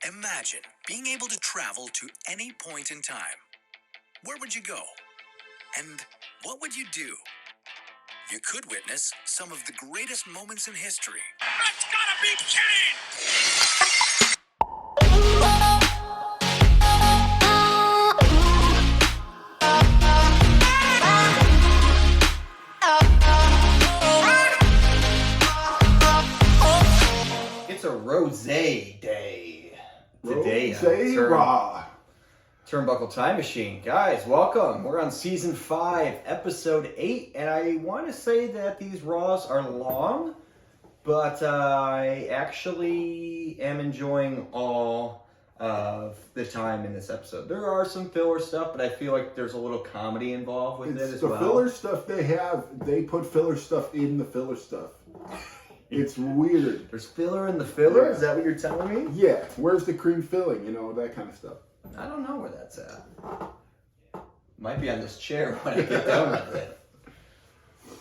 Imagine being able to travel to any point in time. Where would you go? And what would you do? You could witness some of the greatest moments in history. That's gotta be kidding! It's a rosé day today. Rosé Raw. Turnbuckle Time Machine. Guys, welcome. We're on Season 5, Episode 8, and I want to say that these Raws are long, but I actually am enjoying all of the time in this episode. There are some filler stuff, but I feel like there's a little comedy involved with it as well. The filler stuff they put filler stuff in the filler stuff. It's weird. There's filler in the filler? Yeah. Is that what you're telling me? Yeah. Where's the cream filling? You know, that kind of stuff. I don't know where that's at. Might be on this chair when I get done with it.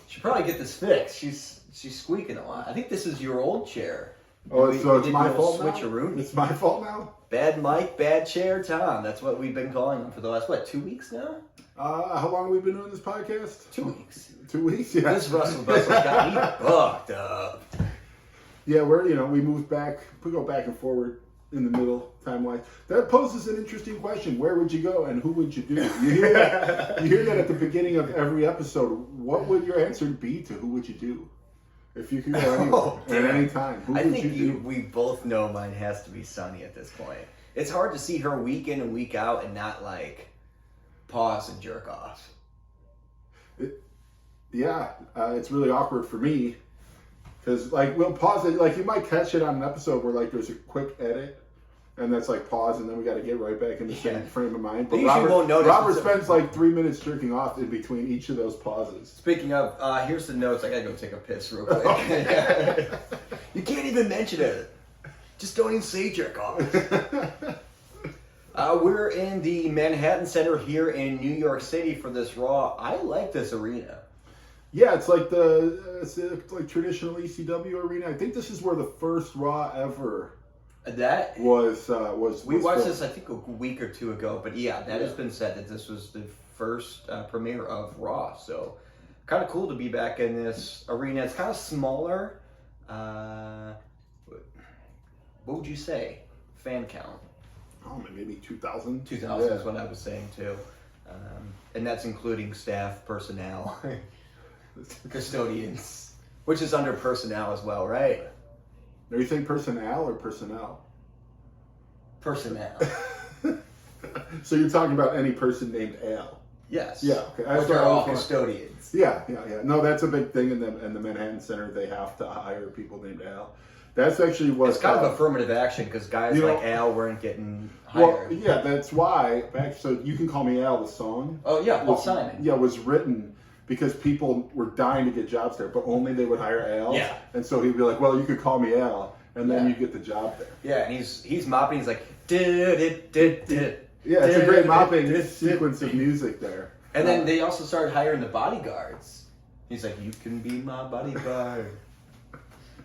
Should probably get this fixed. She's squeaking a lot. I think this is your old chair. Oh, so it's did my a little fault now? switcheroo. It's my fault now? Bad mic, bad chair, Tom. That's what we've been calling him for the last, 2 weeks now? How long have we been doing this podcast? 2 weeks. 2 weeks? Yeah. This Russell got me fucked up. Yeah, we moved back. We go back and forward in the middle, time-wise. That poses an interesting question. Where would you go and who would you do? You hear that at the beginning of every episode. What would your answer be to who would you do? If you could go anywhere, at any time, who would you do? We both know mine has to be Sunny at this point. It's hard to see her week in and week out and not, pause and jerk off. It's really awkward for me. Because, we'll pause it. You might catch it on an episode where, there's a quick edit. And that's, pause, and then we got to get right back in the same frame of mind. But Robert spends, 3 minutes jerking off in between each of those pauses. Speaking of, here's the notes. I got to go take a piss real quick. You can't even mention it. Just don't even say jerk off. We're in the Manhattan Center here in New York City for this Raw. I like this arena. Yeah, it's like traditional ECW arena. I think this is where the first Raw ever was. We watched this, I think, a week or two ago. But that has been said that this was the first premiere of Raw. So kind of cool to be back in this arena. It's kind of smaller. What would you say? Fan count? Oh, maybe 2,000. 2,000 is what I was saying too. And that's including staff, personnel. Custodians, which is under personnel as well, right? Are you saying personnel or personnel? Personnel. So you're talking about any person named Al? Yes. Yeah. Okay. They're all custodians. Yeah. No, that's a big thing in the Manhattan Center. They have to hire people named Al. That's actually what. It's kind of affirmative action because guys like Al weren't getting hired. Well, yeah, that's why. So You Can Call Me Al, the song. Oh yeah, Paul Simon. Yeah, was written because people were dying to get jobs there, but only they would hire Al. Yeah. And so he'd be like, well, you could call me Al, and then you get the job there. Yeah, and he's mopping, he's like, Yeah, it's a great mopping sequence of music there. And then they also started hiring the bodyguards. He's like, you can be my bodyguard.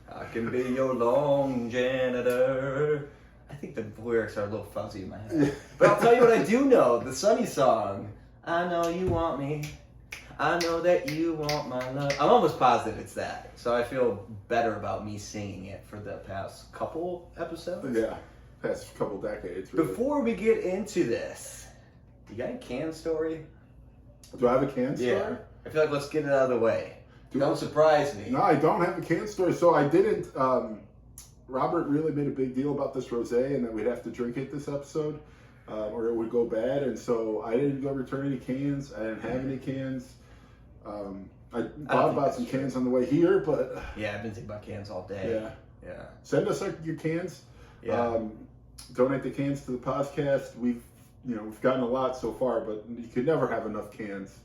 I can be your lawn janitor. I think the lyrics are a little fuzzy in my head. But I'll tell you what I do know, the Sunny song. I know you want me. I know that you want my love. I'm almost positive it's that. So I feel better about me singing it for the past couple episodes. Yeah, past couple decades. Really. Before we get into this, you got a can story? Do I have a can story? Yeah. I feel like let's get it out of the way. Don't surprise me. No, I don't have a can story. So I didn't. Robert really made a big deal about this rosé and that we'd have to drink it this episode, or it would go bad. And so I didn't go return any cans. I didn't have any cans. I bought some cans on the way here, but yeah, I've been thinking about cans all day. Yeah. Send us your cans. Yeah. Donate the cans to the podcast. We've gotten a lot so far, but you could never have enough cans.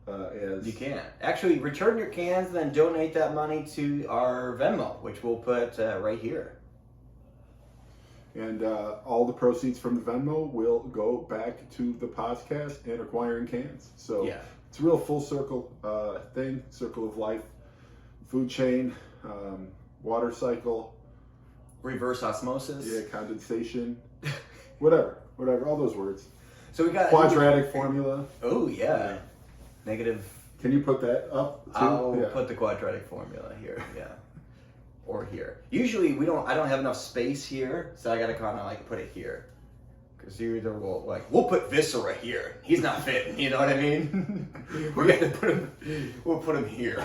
You can't. Actually, return your cans, then donate that money to our Venmo, which we'll put right here. And all the proceeds from the Venmo will go back to the podcast and acquiring cans. So it's a real full circle thing, circle of life, food chain, water cycle. reverse osmosis. Yeah, condensation. whatever, all those words. So we got Quadratic formula. Oh yeah. Negative. Can you put that up too? I'll put the quadratic formula here. Yeah. Or here. Usually I don't have enough space here, so I gotta kind of like put it here. Because you either we'll put Viscera here. He's not fitting, you know what I mean? We'll put him here.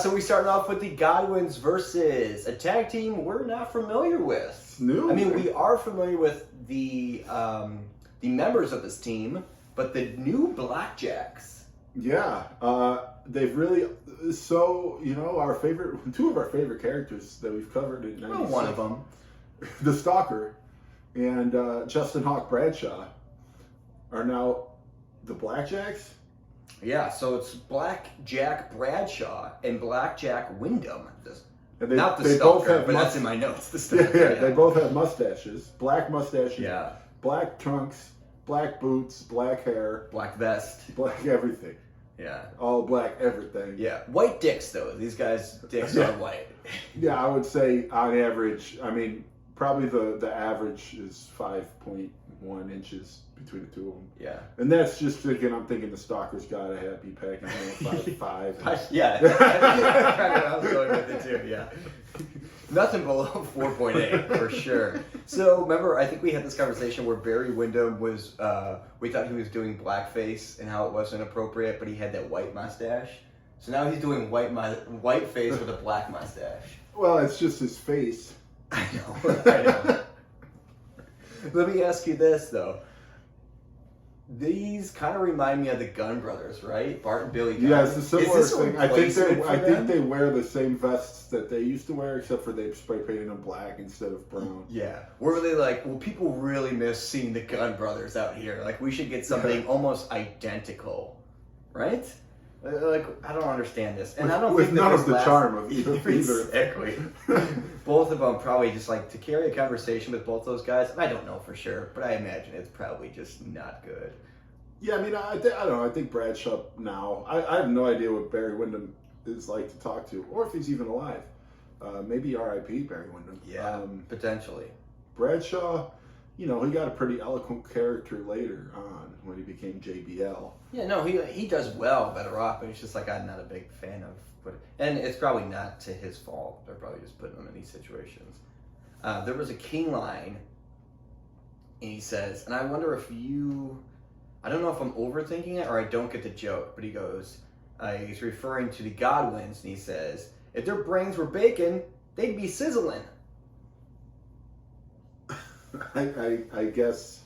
So we started off with the Godwins versus a tag team we're not familiar with. It's new. I mean, we are familiar with the members of this team, but the new Blackjacks. Yeah, they've really two of our favorite characters that we've covered in 96. Well, one of them. The Stalker and Justin Hawk Bradshaw are now the Blackjacks. Yeah, so it's Blackjack Bradshaw and Blackjack Wyndham. And Not the they Stalker, both have but that's in my notes. The Stalker, yeah, they both have mustaches, black mustaches, Yeah. black trunks, black boots, black hair, Black vest. black everything, Yeah. all black everything. Yeah. White dicks, though. These guys' dicks Yeah. are white. Yeah, I would say on average, I mean, probably the average is 5.1 inches between the two of them. Yeah. And that's just I'm thinking the Stalker's got to be packing 5'5". Yeah. I was going with it, too. Yeah. Nothing below 4.8 for sure. So remember, I think we had this conversation where Barry Windham was, we thought he was doing blackface and how it wasn't appropriate, but he had that white mustache. So now he's doing white face with a black mustache. Well, it's just his face. I know. Let me ask you this though. These kind of remind me of the Gunn brothers, right? Bart and Billy Gunn. Yeah, it's a similar Is this a thing. I replacement for them? think they wear the same vests that they used to wear, except for they spray painted them black instead of brown. Yeah. We're really like, well, people really miss seeing the Gunn brothers out here. Like, we should get something almost identical, right? Like, I don't understand this. And I don't with think that none this of the lasts- charm of either. Exactly. Both of them probably just like to carry a conversation with both those guys. I don't know for sure, but I imagine it's probably just not good. Yeah, I mean, I don't know. I think Bradshaw now. I have no idea what Barry Windham is like to talk to, or if he's even alive. Maybe R.I.P. Barry Windham. Yeah, potentially. Bradshaw, he got a pretty eloquent character later on when he became JBL. Yeah, no, he does well better off, but it's just like I'm not a big fan of and it's probably not to his fault. They're probably just putting him in these situations. There was a king line, and he says, and I wonder if I don't know if I'm overthinking it or I don't get the joke, but he goes, he's referring to the Godwins, and he says, if their brains were bacon, they'd be sizzling. I guess.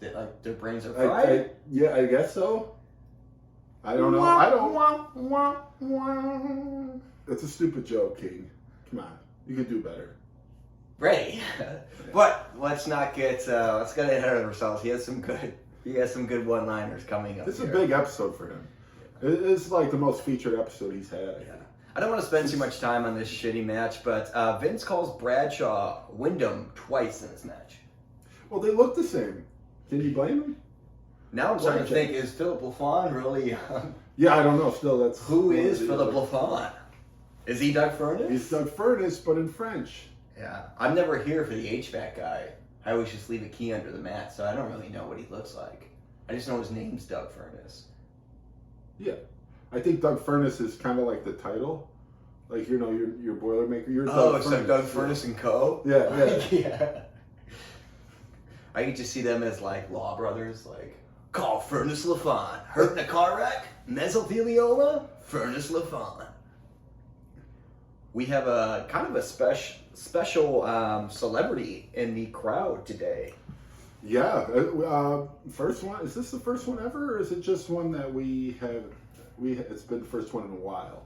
Like their brains are fried? I guess so. I don't know. It's a stupid joke, King. Come on, you can do better. Ready. But let's not get ahead of ourselves. He has some good one-liners coming up. This is here. a big episode for him. It's like the most featured episode he's had. Yeah. I don't want to spend too much time on this shitty match, but Vince calls Bradshaw Wyndham twice in this match. Well, they look the same. Can you blame him? Now I'm starting to think, is Philip LaFawn really... Yeah, I don't know. Still, that's... Who is Philip LaFawn? Is he Doug Furnace? He's Doug Furnace, but in French. Yeah. I'm never here for the HVAC guy. I always just leave a key under the mat, so I don't really know what he looks like. I just know his name's Doug Furnace. Yeah. I think Doug Furnace is kind of like the title. Like, your Boilermaker. You're Oh, Doug it's Furnace. like Doug Furnace and Co.? Yeah. Yeah. I could just see them as like law brothers, like, call Furnace LaFawn. Hurt in a car wreck? Mesothelioma? Furnace LaFawn. We have a kind of a special celebrity in the crowd today. Yeah. First one. Is this the first one ever, or is it just one that we have? It's been the first one in a while.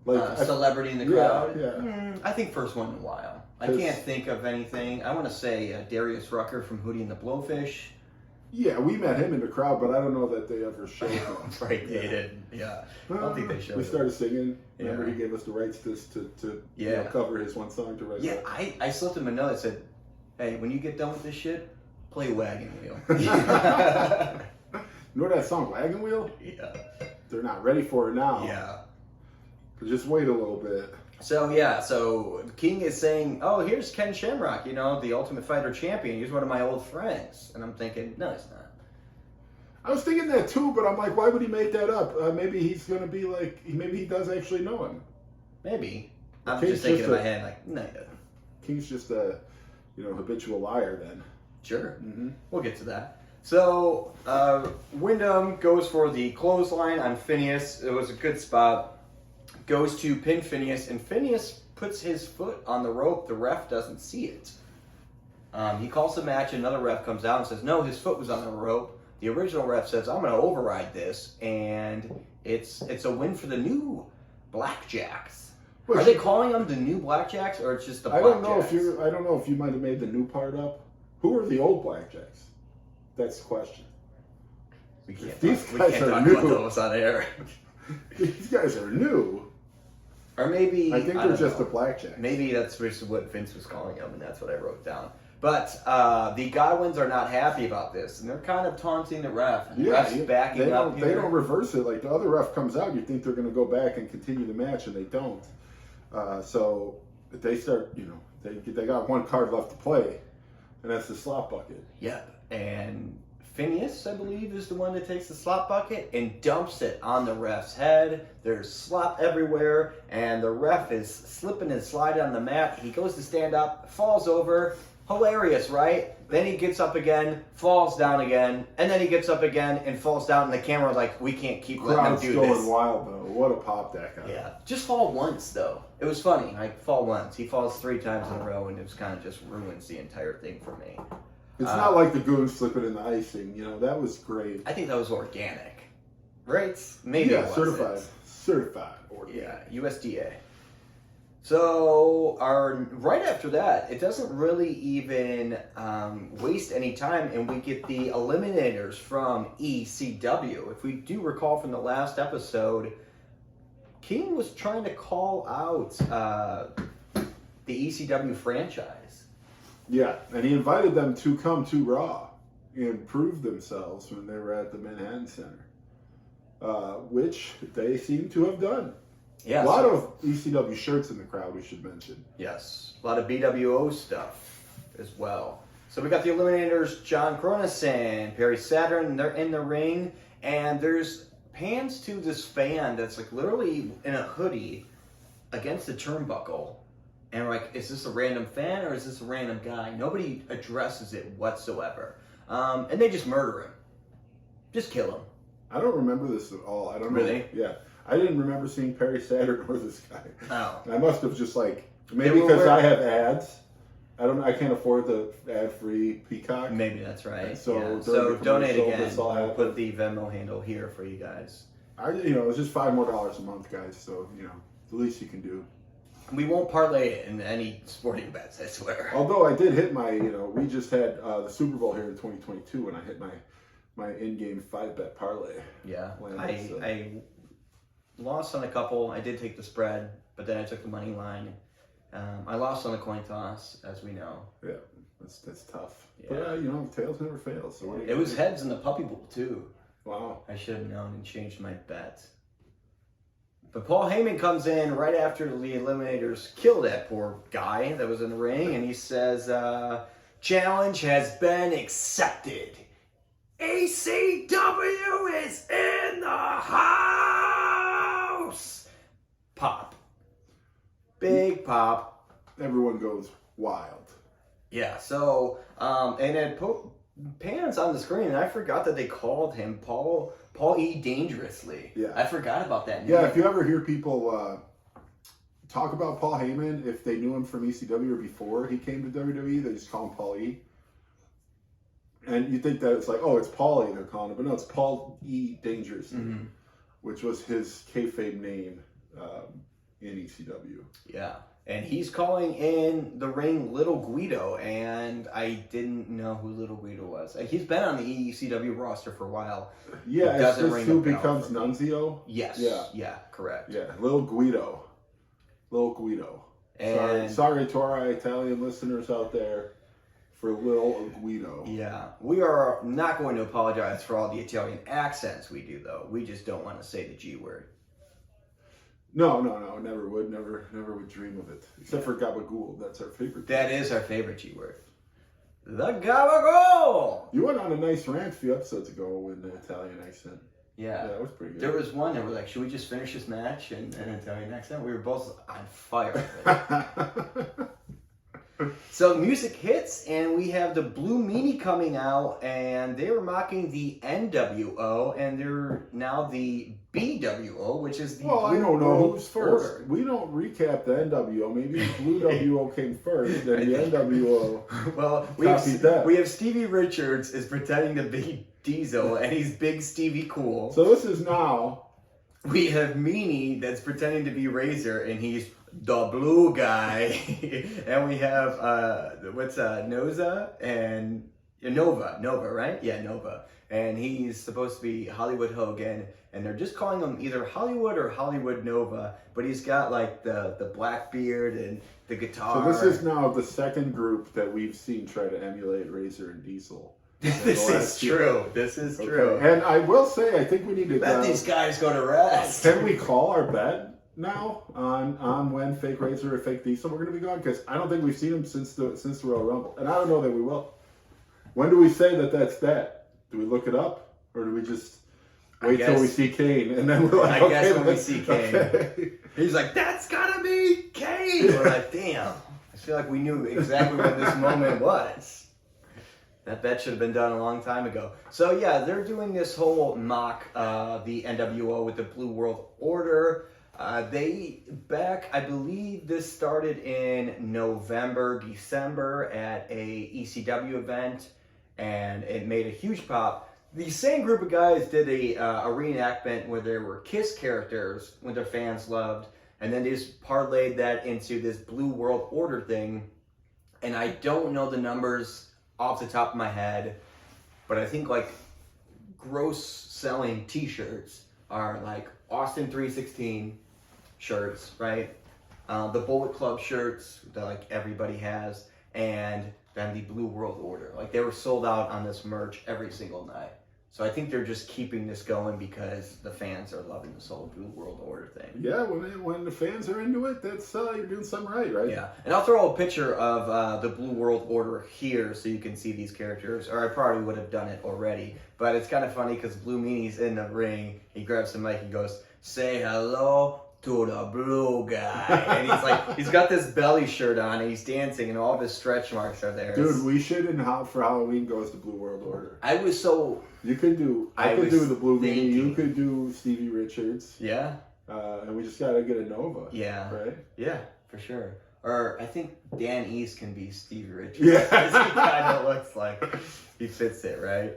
Like Celebrity in the crowd? Yeah. I think first one in a while. I can't think of anything. I want to say Darius Rucker from Hootie and the Blowfish. Yeah, we met him in the crowd, but I don't know that they ever showed him. Right, they did. Yeah. I don't think they showed We him. started singing. Remember, Yeah. he gave us the rights to Yeah. cover his one song to write. Yeah, I slipped him a note that said, hey, when you get done with this shit, play Wagon Wheel. You know that song, Wagon Wheel? Yeah. They're not ready for it now. Yeah. But just wait a little bit. So yeah, so King is saying, "Oh, here's Ken Shamrock, the Ultimate Fighter champion. He's one of my old friends." And I'm thinking, no, he's not. I was thinking that too, but I'm like, why would he make that up? Maybe he's gonna be like, maybe he does actually know him. Maybe. I'm King's just thinking just in my a- head, like, no, he doesn't. King's just a, habitual liar then. Sure. Mm-hmm. We'll get to that. So, Wyndham goes for the clothesline on Phineas. It was a good spot. Goes to pin Phineas, and Phineas puts his foot on the rope. The ref doesn't see it. He calls the match, another ref comes out and says, no, his foot was on the rope. The original ref says, I'm going to override this, and it's a win for the new Blackjacks. Well, Are they calling them the new Blackjacks, or it's just the Blackjacks? I don't know if you might have made the new part up. Who are the old Blackjacks? That's the question. We can't These talk, guys we can't are talk new. about those on air. These guys are new. Or maybe I think they're don't just know. the Blackjacks. Maybe that's what Vince was calling them, and that's what I wrote down. But the Godwins are not happy about this, and they're kind of taunting the ref. The ref's backing up here. They don't reverse it. Like the other ref comes out, you think they're going to go back and continue the match, and they don't. So they start, they got one card left to play, and that's the slop bucket. Yep. And Phineas, I believe, is the one that takes the slop bucket and dumps it on the ref's head. There's slop everywhere, and the ref is slipping and sliding on the mat. He goes to stand up, falls over. Hilarious, right? Then he gets up again, falls down again, and then he gets up again and falls down, and the camera's like, we can't keep letting him Crowd's do going this. wild though. What a pop that guy. Yeah. Just fall once, though. It was funny. Like, fall once. He falls 3 times in a row, and it was kind of just ruins the entire thing for me. It's not like the goons slipping in the icing. That was great. I think that was organic. Right? Maybe it wasn't. Certified. Organic. Yeah, USDA. So, right after that, it doesn't really even waste any time, and we get the Eliminators from ECW. If we do recall from the last episode, King was trying to call out the ECW franchise. Yeah, and he invited them to come to Raw and prove themselves when they were at the Manhattan Center, which they seem to have done. Yes. A lot of ECW shirts in the crowd, we should mention. Yes, a lot of BWO stuff as well. So we got the Eliminators, John Cronus and Perry Saturn. They're in the ring, and there's pans to this fan that's like literally in a hoodie against the turnbuckle. And we're like, is this a random fan or is this a random guy? Nobody addresses it whatsoever. And they just murder him. Just kill him. I don't remember this at all. I don't know. Really? Yeah. I didn't remember seeing Perry Saturn or this guy. Oh. I must have just maybe They were because I wearing- have ads. I can't afford the ad-free Peacock. Maybe that's right. So Yeah. during So the donate commercial, again. this all We'll happened. put the Venmo handle here for you guys. It's just $5 more a month, guys. So the least you can do. We won't parlay it in any sporting bets, I swear. Although I did hit my, we just had the Super Bowl here in 2022, and I hit my in-game 5-bet parlay. Yeah, Landed, so. I lost on a couple. I did take the spread, but then I took the money line. I lost on the coin toss, as we know. Yeah, that's tough. Yeah. But tails never fail. So what do you It was do? heads in the Puppy Bowl too. Wow. I should have known and changed my bet. But Paul Heyman comes in right after the Eliminators kill that poor guy that was in the ring, and he says, challenge has been accepted. ECW is in the house! Pop. Big pop. Everyone goes wild. Yeah, so, and then pans on the screen, and I forgot that they called him Paul E. Dangerously. Yeah. I forgot about that name. Yeah, if you ever hear people talk about Paul Heyman, if they knew him from ECW or before he came to WWE, they just call him Paul E. And you think that it's like, oh, it's Paul E. they're calling him, but no, it's Paul E. Dangerously, which was his kayfabe name in ECW. Yeah, and he's calling in the ring Little Guido, and I didn't know who Little Guido was. He's been on the ECW roster for a while. Yeah, It it's doesn't this ring who a bell becomes for me. Nunzio. Yes. Yeah. Yeah, correct. Yeah, Lil Guido. And Sorry to our Italian listeners out there for Lil Guido. yeah, we are not going to apologize for all the Italian accents we do, though. We just don't want to say the G word. No, never would, never would dream of it. Except for gabagool, that's our favorite. That is our favorite G word. The gabagool! You went on a nice rant a few episodes ago with the Italian accent. Yeah. That was pretty good. There was one that we're like, should we just finish this match and Italian accent? We were both on fire. So music hits, and we have the Blue Meanie coming out, and they were mocking the NWO, and they're now the BWO, which is the Well, I Blue don't know World who's first. Order. We don't recap the NWO. Maybe Blue WO came first, then the NWO. Well, copied that. we have Stevie Richards is pretending to be Diesel, and he's Big Stevie Cool. So this is now. We have Meanie that's pretending to be Razor, and he's the blue guy. And we have Noza and Nova, right? Yeah, Nova. And he's supposed to be Hollywood Hogan, and they're just calling him either Hollywood or Hollywood Nova, but he's got like the black beard and the guitar. So this is now the second group that we've seen try to emulate Razor and Diesel. This is true. This is true. And I will say, I think we need to. Let these guys go to rest. Can we call our bet now on when fake Razor or fake Diesel we're going to be gone? Because I don't think we've seen them since the Royal Rumble, and I don't know that we will. When do we say that's that? Do we look it up, or do we just wait till we see Kane and then we're like, I guess when we see Kane, okay. He's like, that's gotta be Kane. We're like, damn. I feel like we knew exactly what this moment was. That bet should have been done a long time ago. So yeah, they're doing this whole mock the NWO with the Blue World Order. I believe this started in November, December at a ECW event, and it made a huge pop. The same group of guys did a reenactment where there were Kiss characters, when their fans loved, and then they just parlayed that into this Blue World Order thing. And I don't know the numbers off the top of my head, but I think like gross selling t-shirts are like Austin 316 shirts, right? The Bullet Club shirts that like everybody has, and then the Blue World Order. Like they were sold out on this merch every single night. So I think they're just keeping this going because the fans are loving this whole Blue World Order thing. Yeah, when the fans are into it, that's you're doing something right? Yeah, and I'll throw a picture of the Blue World Order here so you can see these characters, or I probably would have done it already. But it's kind of funny because Blue Meanie's in the ring. He grabs the mic and goes, "Say hello to the blue guy," and he's got this belly shirt on, and he's dancing, and all of his stretch marks are there. Dude, we should for Halloween go as the Blue World Order. I was so. You could do. I could do the Blue Meanie. thinking. You could do Stevie Richards. Yeah. And we just gotta get a Nova. Yeah. Right. Yeah, for sure. Or I think Dan East can be Stevie Richards. Yeah. He kind of looks like he fits it, right?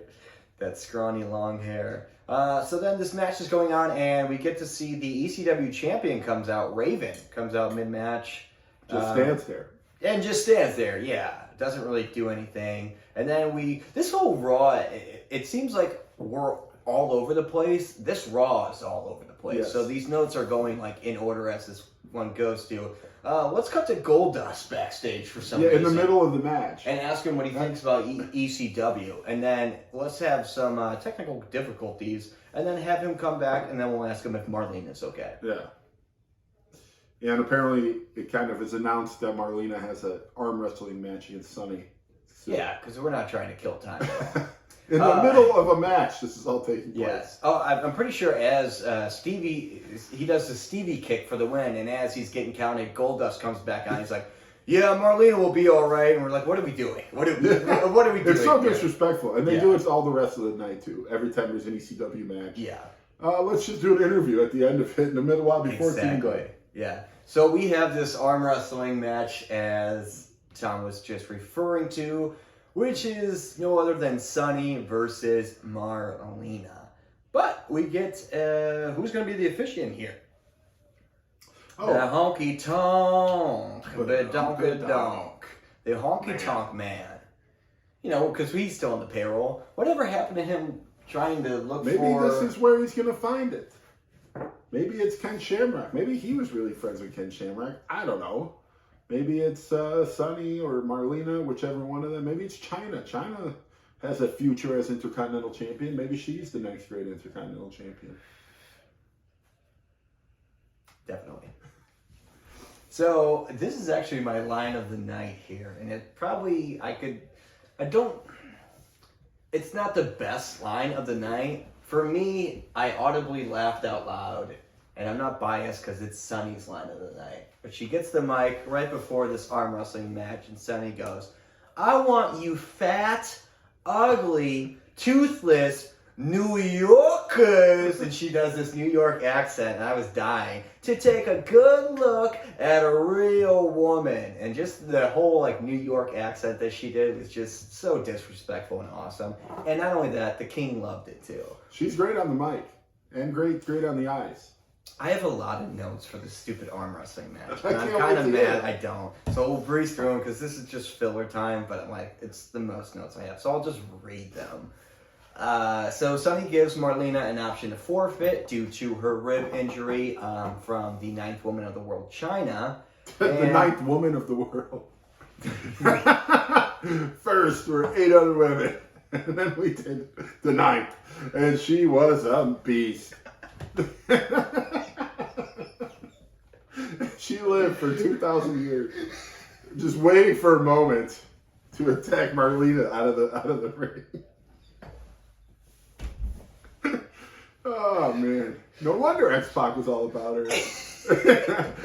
That scrawny long hair. So then this match is going on, and we get to see the ECW champion comes out. Raven comes out mid-match. Just stands there. And just stands there, yeah. Doesn't really do anything. And then this whole Raw, it seems like we're all over the place. This Raw is all over the place. Yes. So these notes are going like in order as this one goes to. Let's cut to Goldust backstage for some reason. In the middle of the match. And ask him what he thinks about ECW. And then let's have some technical difficulties. And then have him come back, and then we'll ask him if Marlene is okay. Yeah. And apparently it kind of is announced that Marlena has an arm wrestling match against Sunny. So. Yeah, because we're not trying to kill time at all. In the middle of a match, this is all taking place. Yes. Oh, I'm pretty sure as Stevie, he does the Stevie kick for the win, and as he's getting counted, Goldust comes back on. He's like, "Yeah, Marlena will be all right." And we're like, "What are we doing? What are we doing?" It's so here?" disrespectful, and they do it all the rest of the night too. Every time there's an ECW match. Yeah. Let's just do an interview at the end of it, in the middle while before Team Day. Yeah. So we have this arm wrestling match, as Tom was just referring to, which is no other than Sunny versus Marlena. But we get, who's going to be the officiant here? Oh. The honky tonk. The donk. The honky tonk man. You know, because he's still on the payroll. Whatever happened to him trying to look for... Maybe this is where he's going to find it. Maybe it's Ken Shamrock. Maybe he was really friends with Ken Shamrock. I don't know. Maybe it's Sunny or Marlena, whichever one of them. Maybe it's Chyna. Chyna has a future as Intercontinental Champion. Maybe she's the next great Intercontinental Champion. definitely. So this is actually my line of the night here, and it probably it's not the best line of the night. For me, I audibly laughed out loud, and I'm not biased because it's Sunny's line of the night. But she gets the mic right before this arm wrestling match, and Sunny goes, "I want you fat, ugly, toothless New Yorkers," and she does this New York accent, and I was dying, "to take a good look at a real woman." And just the whole like New York accent that she did was just so disrespectful and awesome. And not only that, the King loved it too. She's great on the mic and great on the eyes. I have a lot of notes for this stupid arm wrestling match, I and I'm can't kind of wait to mad hear. I don't. So we'll breeze through them because this is just filler time, but I'm like, it's the most notes I have, so I'll just read them. So Sunny gives Marlena an option to forfeit due to her rib injury from the 9th woman of the world, China. The 9th woman of the world. First were 8 other women, and then we did the 9th, and she was a beast. She lived for 2,000 years, just waiting for a moment to attack Marlena out of the ring. Oh man, no wonder X-Pac was all about her.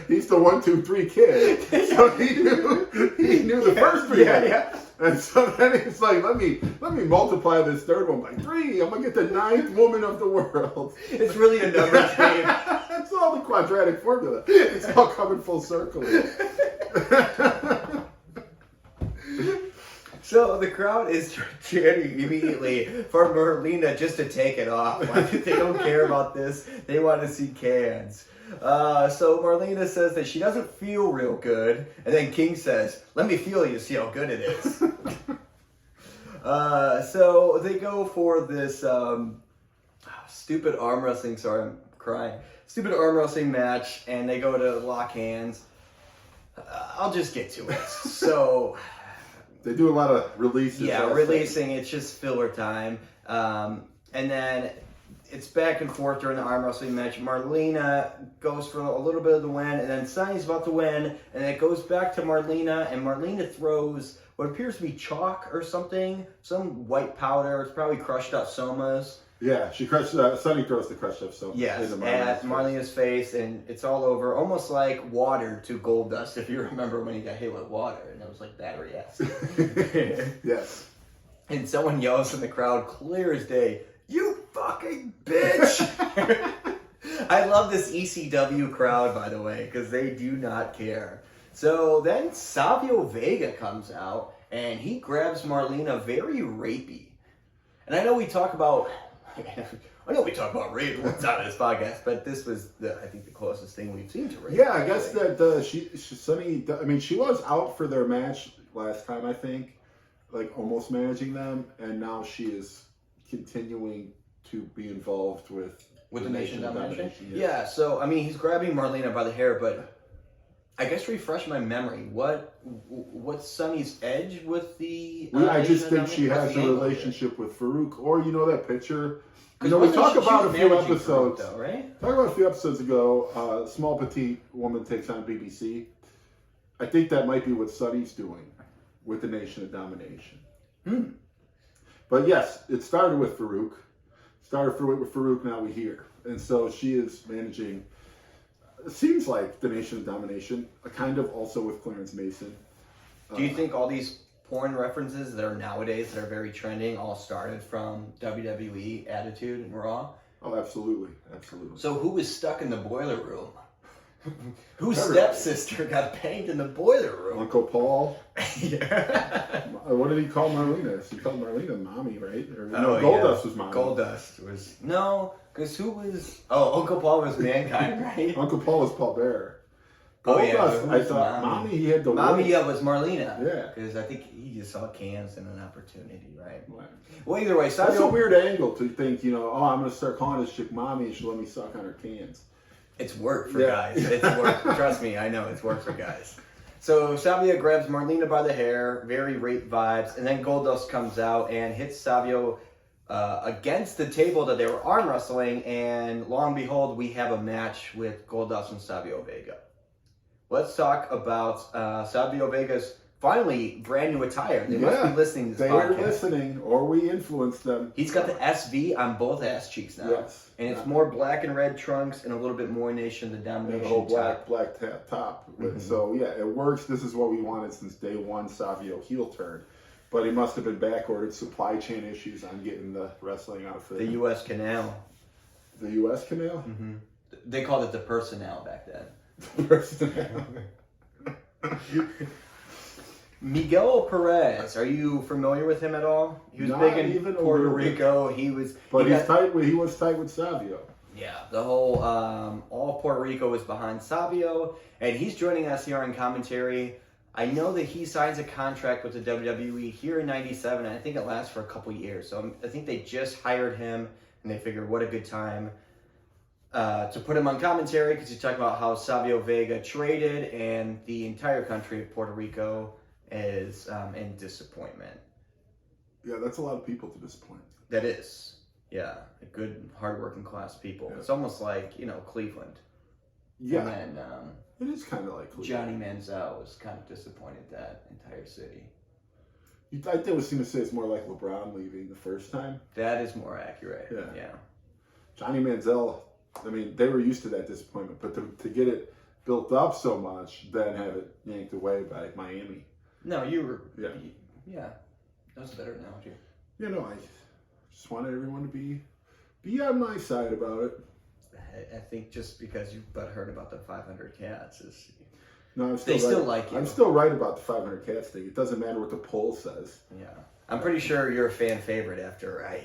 He's the 1, 2, 3 kid, so he knew the first 3 women. Yeah. And so then it's like, let me multiply this third one by 3. I'm gonna get the 9th woman of the world. It's really a numbers game. That's all the quadratic formula. It's all coming full circle. So the crowd is chanting immediately for Marlena just to take it off. Like, they don't care about this. They want to see cans. So Marlena says that she doesn't feel real good. And then King says, "Let me feel you, see how good it is." So they go for this stupid arm wrestling. Sorry, I'm crying. Stupid arm wrestling match. And they go to lock hands. I'll just get to it. So... They do a lot of releases. Yeah, releasing. It's just filler time. And then it's back and forth during the arm wrestling match. Marlena goes for a little bit of the win, and then Sunny's about to win, and it goes back to Marlena, and Marlena throws what appears to be chalk or something, some white powder. It's probably crushed up somas. Yeah, she crushed. Sunny throws the crushed up somas. Yes, into at Marlena's face, and it's all over, almost like water to gold dust, if you remember when he got hit with water, and it was like battery acid. Yes. And someone yells in the crowd, clear as day, "You fucking bitch!" I love this ECW crowd, by the way, because they do not care. So then Savio Vega comes out, and he grabs Marlena very rapey. And I know we talk about rape once on this podcast, but this was, I think, the closest thing we've seen to rape. Yeah, I guess that Sunny, I mean, she was out for their match last time, I think, like almost managing them, and now she is continuing to be involved with the Nation Domination? Yes. Yeah, so, I mean, he's grabbing Marlena by the hair, but I guess refresh my memory. What's Sunny's edge with the... I just think she has a relationship with Farouk, or you know that picture. You know, we talked about a few episodes. Farouk, though, right? Talk about a few episodes ago. Small petite woman takes on BBC. I think that might be what Sunny's doing with the Nation of Domination. But yes, it started with Farouk. With Farouk. Now we hear, and so she is managing. It seems like the Nation of Domination, kind of also with Clarence Mason. Do you think all these porn references that are nowadays that are very trending all started from WWE Attitude and Raw? Oh, absolutely. So who was stuck in the boiler room? Whose stepsister got banged in the boiler room? Uncle Paul. Yeah. What did he call Marlena? He called Marlena Mommy, right? Or, Goldust was Mommy. Goldust was... No, because who was... Oh, Uncle Paul was Mankind, right? Uncle Paul was Paul Bear. Goldust, I thought Mommy, he had the... Mommy, was Marlena. Yeah. Because I think he just saw cans and an opportunity, right? Right. Well, either way, That's a weird angle to think, I'm going to start calling this chick Mommy and she'll let me suck on her cans. It's work for guys. It's work. Trust me, I know it's work for guys. So Savio grabs Marlena by the hair, very rape vibes, and then Goldust comes out and hits Savio against the table that they were arm wrestling, and lo and behold, we have a match with Goldust and Savio Vega. Let's talk about Savio Vega's finally brand new attire. They must be listening to this podcast. They are listening, or we influenced them. He's got the SV on both ass cheeks now. Yes. And it's more black and red trunks and a little bit more Nation the Domination whole top. black top. So, yeah, it works. This is what we wanted since day one, Savio heel turn. But he must have been back-ordered supply chain issues on getting the wrestling outfit. The U.S. Canal. The U.S. Canal? Mm-hmm. They called it the Personnel back then. The Personnel. Miguel Perez, are you familiar with him at all? He was big in Puerto Rico. He was tight with Savio. Yeah, the whole all Puerto Rico was behind Savio, and he's joining us here on commentary. I know that he signs a contract with the WWE here in '97, and I think it lasts for a couple years. So I think they just hired him, and they figured what a good time to put him on commentary, because he's talking about how Savio Vega traded, and the entire country of Puerto Rico is in disappointment. Yeah, that's a lot of people to disappoint. That is. Yeah, a good, hard-working class people. Yeah. It's almost like, Cleveland. Yeah. And then it is kind of like Cleveland. Johnny Manziel was kind of disappointed that entire city. I think I was going to say it's more like LeBron leaving the first time. That is more accurate. Yeah. Johnny Manziel, I mean, they were used to that disappointment, but to get it built up so much, then have it yanked away by Miami. No, you were... Yeah. That was a better analogy. I just wanted everyone to be on my side about it. I think just because you heard about the 500 cats is... No, they still like you. I'm still right about the 500 cats thing. It doesn't matter what the poll says. Yeah. I'm pretty sure you're a fan favorite after I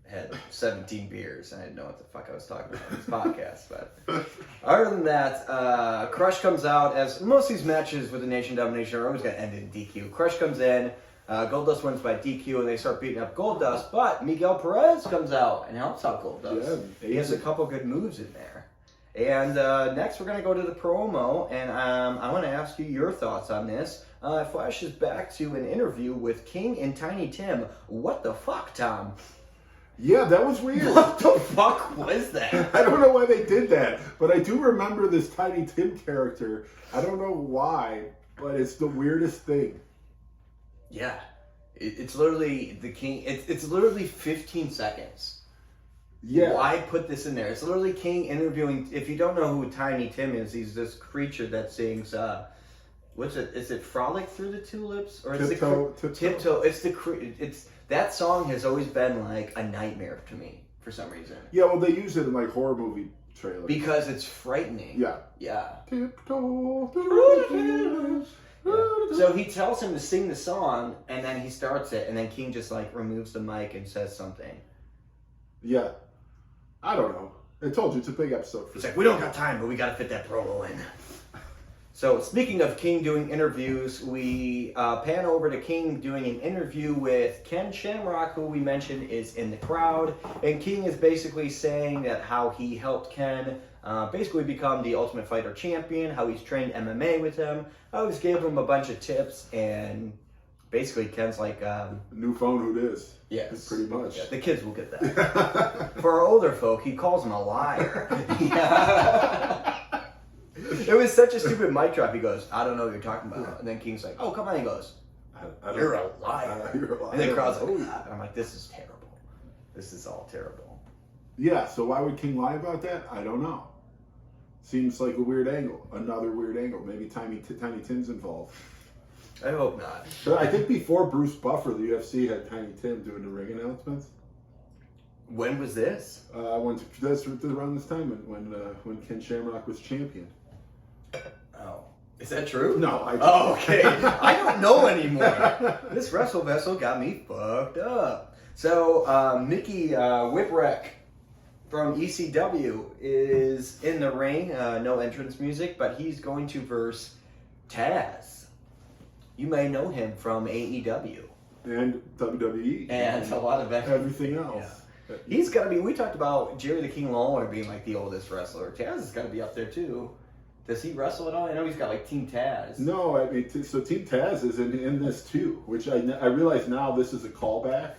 had 17 beers and I didn't know what the fuck I was talking about on this podcast. But other than that, Crush comes out, as most of these matches with the Nation Domination are always going to end in DQ. Crush comes in. Goldust wins by DQ, and they start beating up Goldust, but Miguel Perez comes out and helps out Goldust. Yeah, he has a couple good moves in there. And next we're going to go to the promo, and I want to ask you your thoughts on this. It flashes back to an interview with King and Tiny Tim. What the fuck, Tom? Yeah, that was weird. What the fuck was that? I don't know why they did that, but I do remember this Tiny Tim character. I don't know why, but it's the weirdest thing. Yeah, it's literally the King. It's literally 15 seconds. Yeah. Why put this in there? It's literally King interviewing. If you don't know who Tiny Tim is, he's this creature that sings. What's it? Is it "Frolic Through the Tulips" or Tiptoe? Tiptoe. It's that song has always been like a nightmare to me for some reason. Yeah, well, they use it in like horror movie trailers because it's frightening. Yeah. Tiptoe through the tulips. Yeah. So he tells him to sing the song, and then he starts it, and then King just removes the mic and says something. Yeah. I don't know. I told you, it's a big episode. He's like, we don't got time, but we got to fit that promo in. So speaking of King doing interviews, we pan over to King doing an interview with Ken Shamrock, who we mentioned is in the crowd. And King is basically saying that how he helped Ken basically become the Ultimate Fighter champion, how he's trained MMA with him, how he's gave him a bunch of tips, and basically Ken's like... new phone, who dis? Yes. Pretty much. Yeah, the kids will get that. For our older folk, he calls him a liar. It was such a stupid mic drop. He goes, I don't know what you're talking about. Yeah. And then King's like, oh, come on. He goes, you're a liar. You're a liar. And the crowd's like, and I'm like, this is terrible. This is all terrible. Yeah, so why would King lie about that? I don't know. Seems like a weird angle. Another weird angle. Maybe Tiny Tim's involved. I hope not. But I think before Bruce Buffer, the UFC had Tiny Tim doing the ring announcements. When was this? That's around this time when Ken Shamrock was champion. Oh. Is that true? No. Okay. I don't know anymore. This Wrestle Vessel got me fucked up. So, Mickey Whipwreck from ECW is in the ring. No entrance music, but he's going to verse Taz. You may know him from AEW. And WWE. And a lot of everything else. Yeah. He's got to be, we talked about Jerry the King Lawler being like the oldest wrestler. Taz has got to be up there too. Does he wrestle at all? I know he's got like Team Taz. No, I mean, so Team Taz is in this too, which I realize now this is a callback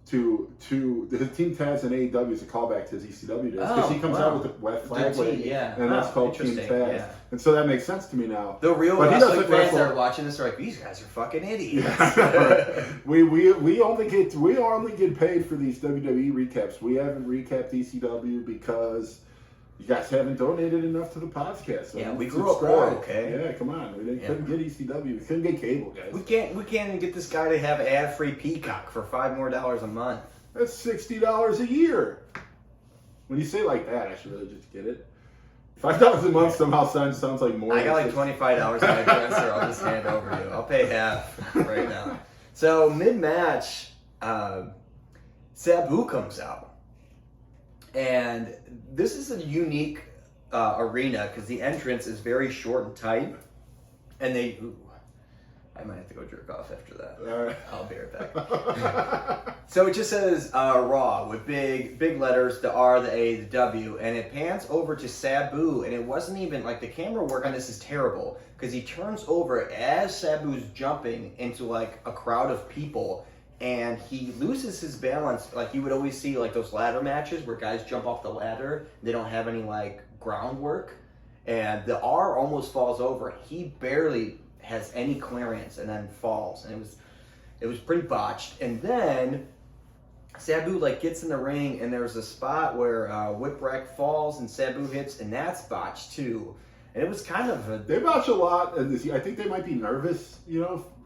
to his Team Taz in AEW is a callback to his ECW days because he comes out with the wet flag wave, and that's called Team Taz. Yeah. And so that makes sense to me now. The real wrestling fans that are watching this are like, these guys are fucking idiots. Yeah. we only get paid for these WWE recaps. We haven't recapped ECW because you guys haven't donated enough to the podcast. So yeah, we grew up poor, okay? Yeah, come on. We couldn't get ECW. We couldn't get cable, guys. We can't even get this guy to have ad-free Peacock for $5 more a month. That's $60 a year. When you say it like that, I should really just get it. $5 a month somehow sounds like more. I got like $25 on my dresser. I'll just hand over to you. I'll pay half right now. So mid-match, Sabu comes out. And this is a unique arena because the entrance is very short and tight. And I might have to go jerk off after that. All right. I'll be right back. So it just says Raw with big letters, the R, the A, the W. And it pans over to Sabu. And it wasn't even, like, the camera work on this is terrible. Because he turns over as Sabu's jumping into, like, a crowd of people. And he loses his balance. Like, you would always see, like, those ladder matches where guys jump off the ladder. They don't have any, like, groundwork. And the R almost falls over. He barely has any clearance and then falls. And it was pretty botched. And then Sabu, like, gets in the ring, and there's a spot where Whipwreck falls and Sabu hits, and that's botched, too. And it was kind of They botch a lot. And I think they might be nervous,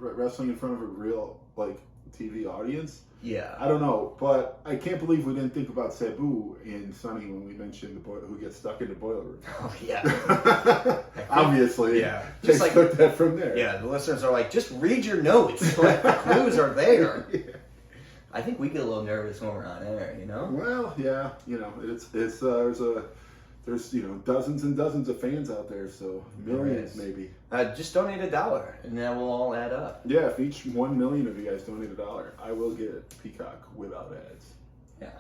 wrestling in front of a real, like, TV audience. Yeah. I don't know, but I can't believe we didn't think about Sabu in Sunny when we mentioned the boy who gets stuck in the boiler room. Oh, yeah. Obviously. Yeah. Just like took that from there. Yeah, the listeners are like, just read your notes. Like, the clues are there. Yeah. I think we get a little nervous when we're on air, Well, yeah, it's there's dozens and dozens of fans out there, so millions maybe. Just donate $1, and that will all add up. Yeah, if each 1 million of you guys donate $1, I will get Peacock without ads. Yeah,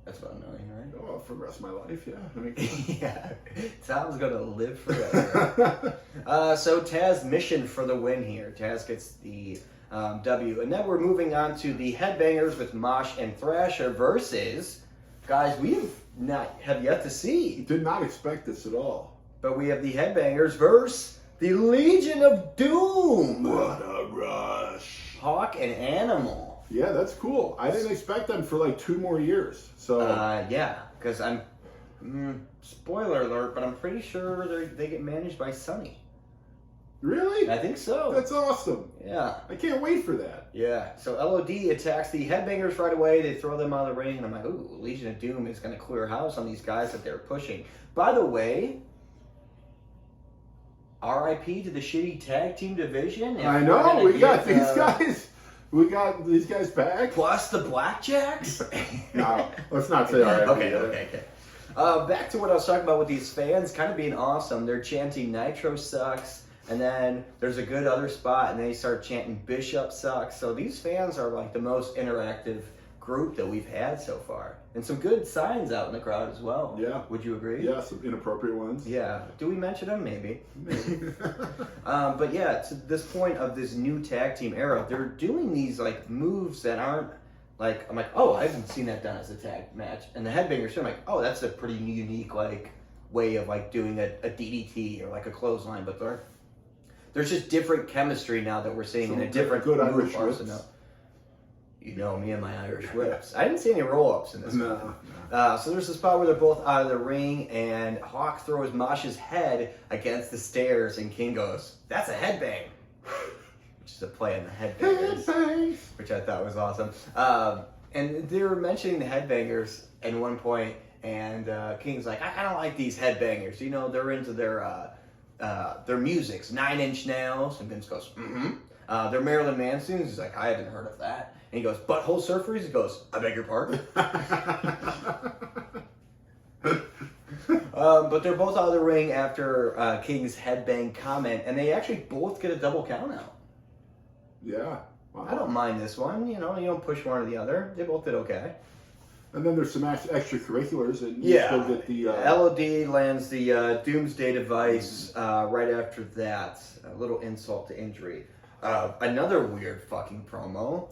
that's about $1 million, right? Oh, for the rest of my life, yeah. Yeah, Tom's gonna live forever. So Taz mission for the win here. Taz gets the W, and then we're moving on to the Headbangers with Mosh and Thrasher versus guys we have yet to see. Did not expect this at all. But we have the Headbangers versus the Legion of Doom. What a rush. Hawk and Animal. Yeah, that's cool. I didn't expect them for like 2 more years. So yeah, because I'm spoiler alert, but I'm pretty sure they get managed by Sunny. Really? I think so. That's awesome. Yeah. I can't wait for that. Yeah. So LOD attacks the Headbangers right away. They throw them out of the ring, and I'm like, ooh, Legion of Doom is going to clear house on these guys that they're pushing. By the way, RIP to the shitty tag team division. I know. We got these guys. We got these guys back. Plus the Blackjacks. No, let's not say RIP. Okay. Back to what I was talking about with these fans kind of being awesome. They're chanting Nitro sucks. And then there's a good other spot, and they start chanting Bishop sucks. So these fans are like the most interactive group that we've had so far. And some good signs out in the crowd as well. Yeah. Would you agree? Yeah, some inappropriate ones. Yeah. Do we mention them? Maybe. Maybe. But yeah, to this point of this new tag team era, they're doing these like moves that aren't like, I'm like, oh, I haven't seen that done as a tag match. And the Headbangers, I'm like, oh, that's a pretty unique like way of like doing a DDT or like a clothesline. But there's just different chemistry now that we're seeing in a different good move Irish whips. arsenal. You know me and my Irish whips. I didn't see any roll-ups in this one. So there's a spot where they're both out of the ring, and Hawk throws Mosh's head against the stairs, and King goes, that's a headbang. Which is a play on the Headbangers. Which I thought was awesome. And they were mentioning the Headbangers at one point, and King's like, I don't like these Headbangers. They're into their music's 9 Inch Nails, and Vince goes, they're Marilyn Manson. He's like, I haven't heard of that. And he goes, Butthole Surfers? He goes, I beg your pardon? But they're both out of the ring after King's headbang comment, and they actually both get a double count out. Yeah. Wow. I don't mind this one. You don't push one or the other. They both did okay. And then there's some extracurriculars, and you still get the LOD lands the Doomsday Device right after that. A little insult to injury. Another weird fucking promo.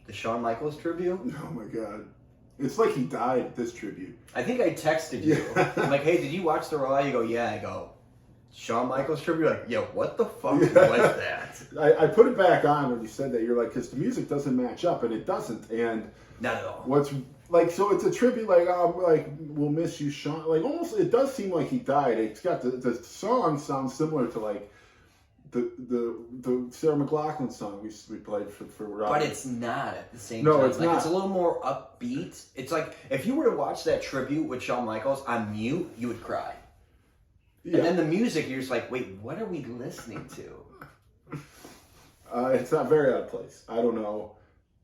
The Shawn Michaels tribute? Oh my god. It's like he died at this tribute. I think I texted you. I'm like, hey, did you watch the Raw? You go, yeah. I go, Shawn Michaels tribute? Like, yo, what the fuck was that? I put it back on when you said that. You're like, because the music doesn't match up, and it doesn't. And not at all. what's like, so it's a tribute, like, we'll miss you, Shawn. Like, almost, it does seem like he died. It's got the song sounds similar to like the Sarah McLachlan song we played for Rob. But it's not at the same No, time. it's like, not. It's a little more upbeat. It's like if you were to watch that tribute with Shawn Michaels on mute, you would cry. Yeah. And then the music, you're just like, wait, what are we listening to? It's not very out of place. I don't know.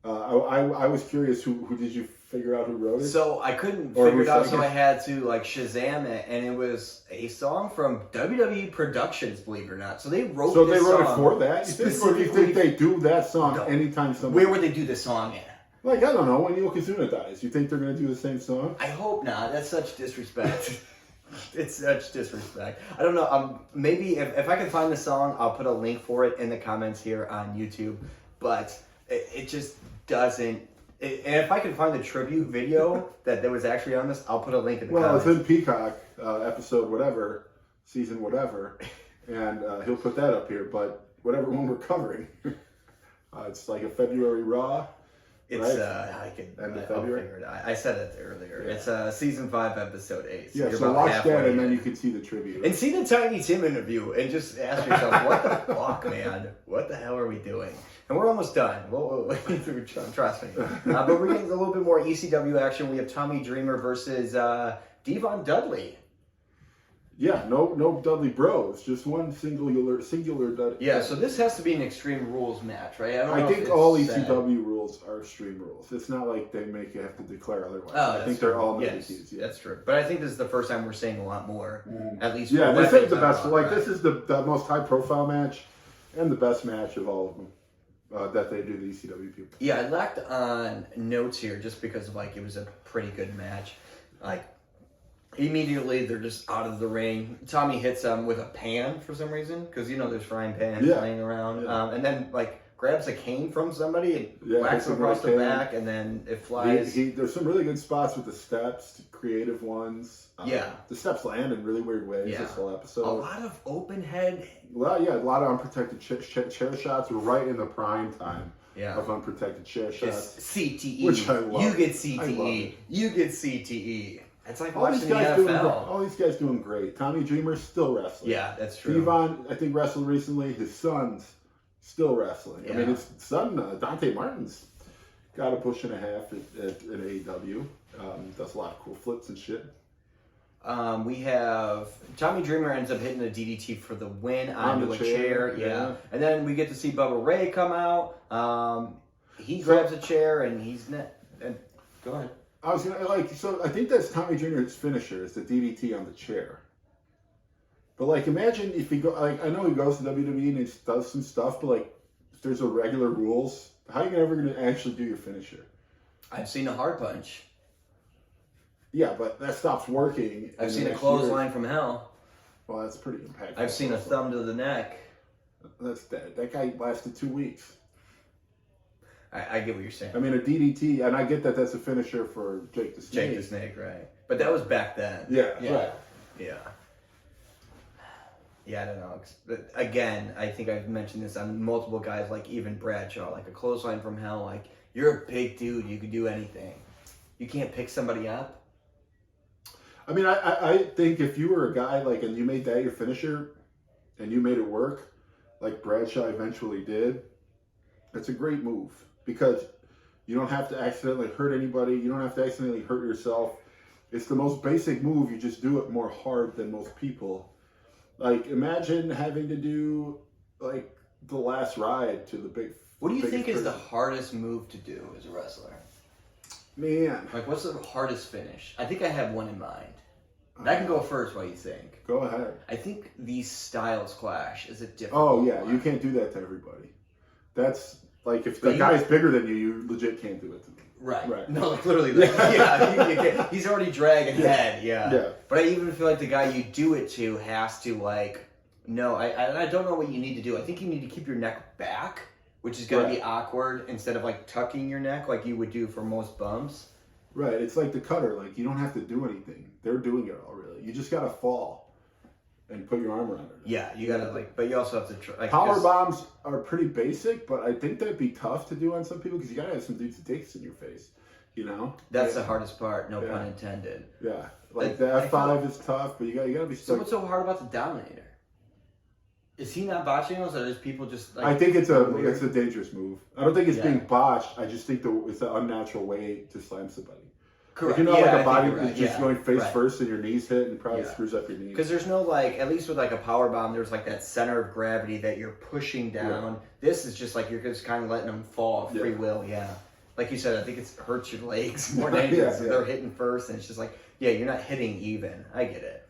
I was curious. Who did you figure out who wrote it? So I couldn't Or figure it out, who so sang I it? had to like Shazam it, and it was a song from WWE Productions, believe it or not. So they wrote. So this they wrote it song for that. You think, or do you think they do that song No. anytime somebody? Where would they do the song at? Like, I don't know, when Yokozuna dies, you think they're going to do the same song? I hope not. That's such disrespect. It's such disrespect. I don't know. Maybe if I can find the song, I'll put a link for it in the comments here on YouTube. But it just doesn't. And if I can find the tribute video that was actually on this, I'll put a link in the Well, comments. it's in Peacock, episode whatever, season whatever, and he'll put that up here, but whatever one we're covering. It's like a February Raw. It's right? I can. End of I'll February? figure it out. I said it earlier. Yeah. It's season 5, episode 8. Yeah, you're so about watch halfway that and then in. you can see the tribute. And see the Tiny Tim interview and just ask yourself, what the fuck, man? What the hell are we doing? And we're almost done. Whoa. Trust me. But we're getting a little bit more ECW action. We have Tommy Dreamer versus Devon Dudley. Yeah, no Dudley Bros, just one singular Dudley. Yeah, so this has to be an Extreme Rules match, right? don't I know if think it's all set. ECW rules are Extreme Rules. It's not like they make you have to declare otherwise. Oh, I that's think they're true. all yes, Nikki's. Yeah. that's true. But I think this is the first time we're seeing a lot more. At least Yeah, for this weapons is the on best. Raw, Like right? this is the most high profile match, and the best match of all of them that they do. The ECW people. Yeah, I lacked on notes here just because of like it was a pretty good match. Like immediately they're just out of the ring. Tommy hits him with a pan for some reason because there's frying pans Yeah. laying around, Yeah. and then like grabs a cane from somebody and Yeah, whacks hits him him with across a the cane. back, and then it flies. There's some really good spots with the steps, creative ones. Yeah. The steps land in really weird ways. Yeah. This whole episode. A lot of open head. Well, yeah, a lot of unprotected chair shots. We're right in the prime time Yeah. of unprotected chair shots. It's CTE. Which I love. You get I CTE. love it. You get CTE. It's like All these watching the guys doing NFL. all these guys doing great. Tommy Dreamer's still wrestling. Yeah, that's true. Devon, I think, wrestled recently. His son's still wrestling. I mean, Yeah. his son, Dante Martin's got a push and a half at AEW. Does a lot of cool flips and shit. We have Tommy Dreamer ends up hitting a DDT for the win onto the a chair, chair. yeah. And then we get to see Bubba Ray come out. He grabs a chair and and go ahead. I was gonna so I think that's Tommy Dreamer's finisher is the DDT on the chair. But like, imagine if he go I know he goes to WWE and he does some stuff, but like, if there's a regular rules, how are you ever gonna actually do your finisher? I've seen a hard punch. Yeah, but that stops working. I've in seen the a next clothesline year. from hell. Well, that's pretty impactful. I've seen a thumb to the neck. That's dead. That guy lasted 2 weeks. I get what you're saying. I mean, a DDT, and I get that that's a finisher for Jake the Snake. Jake the Snake, right? But that was back then. Yeah, Yeah. right. Yeah. Yeah, I don't know. But again, I think I've mentioned this on multiple guys, like even Bradshaw, like a clothesline from hell. Like, you're a big dude. You can do anything. You can't pick somebody up. I mean, I think if you were a guy, like, and you made that your finisher, and you made it work, like Bradshaw eventually did, it's a great move. Because you don't have to accidentally hurt anybody. You don't have to accidentally hurt yourself. It's the most basic move. You just do it more hard than most people. Like, imagine having to do, like, the last ride to the big... What do you think is the person. hardest move to do as a wrestler? Man. Like, what's the hardest finish? I think I have one in mind. And I can go first. What do you think? Go ahead. I think the Styles Clash is a different. Oh, yeah. You can't do that to everybody. That's... Like, if the But guy's bigger than you, you legit can't do it to them. Right. Right. No, like literally. Like, yeah, you can't. He's already dragging head. Yeah. Yeah. But I even feel like the guy you do it to has to, like, no, I don't know what you need to do. I think you need to keep your neck back which is going Right. to be awkward instead of like tucking your neck like you would do for most bumps. Right. It's like the cutter. Like, you don't have to do anything. They're doing it all, really. You just got to fall and put your arm around it. Yeah, you got to like, but you also have to try. Like, Power bombs are pretty basic, but I think that'd be tough to do on some people because you got to have some dudes' dicks in your face, you know? That's yeah. the hardest part, no Yeah. pun intended. Yeah. Like, Like, the I F5 is tough, but you got to be So what's so hard about the Dominator? Is he not botching those, or is people just like? I think it's a weird? dangerous move. I don't think it's Yeah. being botched. I just think it's an unnatural way to slam somebody. Correct. Like, Yeah, like I a think body you're right. is just Yeah. going face Right. first and your knees hit and probably Yeah. screws up your knees. Because there's no like, at least with like a power bomb, there's like that center of gravity that you're pushing down. This is just like you're just kind of letting them fall of free will. Yeah. Like you said, I think it hurts your legs more than anything. Yeah, So yeah. they're hitting first, and it's just like, yeah, you're not hitting even. I get it.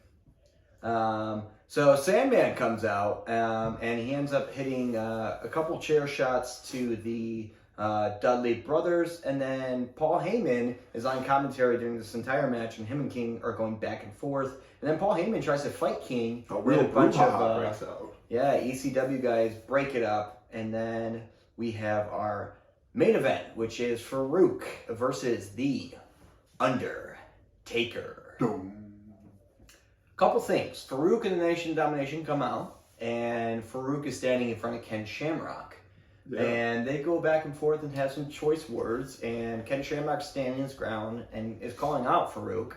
So Sandman comes out, and he ends up hitting a couple chair shots to the Dudley brothers, and then Paul Heyman is on commentary during this entire match, and him and King are going back and forth. And then Paul Heyman tries to fight King. A with real bunch brouhaha breaks out. ECW guys break it up, and then we have our main event, which is Farouk versus the Undertaker. Boom. Couple things. Farouk and the Nation of Domination come out, and Farouk is standing in front of Ken Shamrock. Yeah. And they go back and forth and have some choice words, and Ken Shamrock's standing his ground and is calling out Farouk.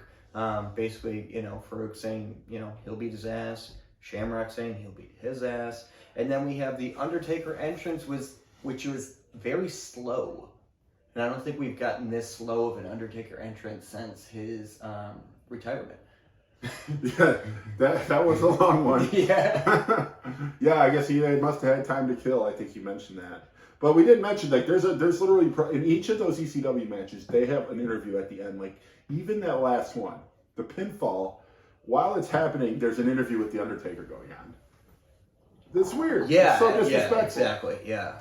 Basically, Farouk saying, he'll beat his ass. Shamrock saying he'll beat his ass. And then we have the Undertaker entrance, which was very slow. And I don't think we've gotten this slow of an Undertaker entrance since his retirement. Yeah, that was a long one. Yeah. Yeah, I guess he must have had time to kill. I think you mentioned that. But we didn't mention, like, there's literally, in each of those ECW matches, they have an interview at the end. Like, even that last one, the pinfall, while it's happening, there's an interview with The Undertaker going on. That's weird. Yeah, It's so disrespectful. yeah, exactly, yeah.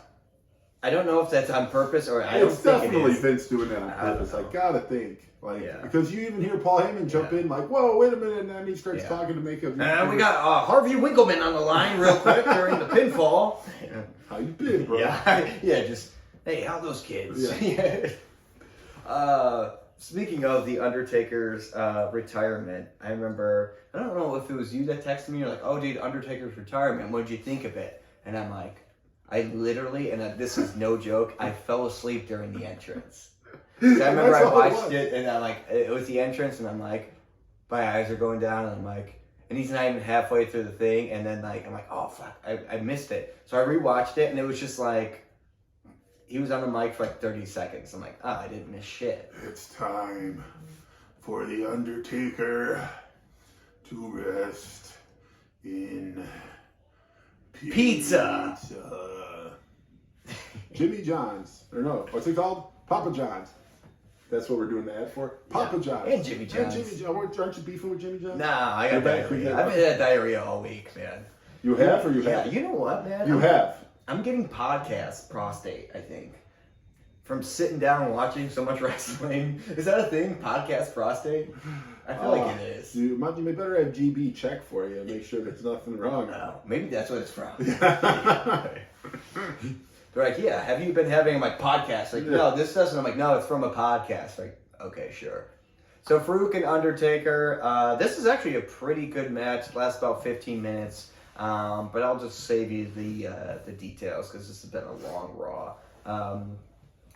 I don't know if that's on purpose, or I don't It's think definitely it is. Vince doing that on I don't purpose. I know. gotta think. Like, Yeah. because you even hear Paul Heyman jump Yeah. in, like, whoa, wait a minute, and then he starts Yeah. talking to make a... And we got Harvey Winkleman on the line real quick during the pinfall. How you been, bro? Yeah, just, hey, how those kids? Yeah. Speaking of the Undertaker's retirement, I remember, I don't know if it was you that texted me, you're like, oh, dude, Undertaker's retirement, what'd you think of it? And I'm like, I literally, and this is no joke, I fell asleep during the entrance. So I remember That's I all it watched was. it, and I'm like, it was the entrance, and I'm like, my eyes are going down, and I'm like, and he's not even halfway through the thing, and then like, I'm like, oh fuck, I missed it. So I rewatched it, and it was just like, he was on the mic for like 30 seconds. I'm like, oh, I didn't miss shit. It's time for the Undertaker to rest in Pizza. Jimmy John's. Or no, what's it called? Papa John's. That's what we're doing the ad for? Papa Yeah. John's. And Jimmy John's. Jimmy John's. Aren't you beefing with Jimmy John's? Nah, I got You're back diarrhea. again. I've had diarrhea all week, man. You have or you Yeah, have? you know what, man? You have. I'm getting podcast prostate, I think. From sitting down and watching so much wrestling. Is that a thing? Podcast prostate? I feel like it is. You may better have GB check for you and make sure there's nothing wrong. No, maybe that's what it's from. They're like, yeah, have you been having my podcast? Like, no, this doesn't. I'm like, no, it's from a podcast. Like, okay, sure. So Farouk and Undertaker, this is actually a pretty good match. It lasts about 15 minutes. But I'll just save you the details because this has been a long Raw.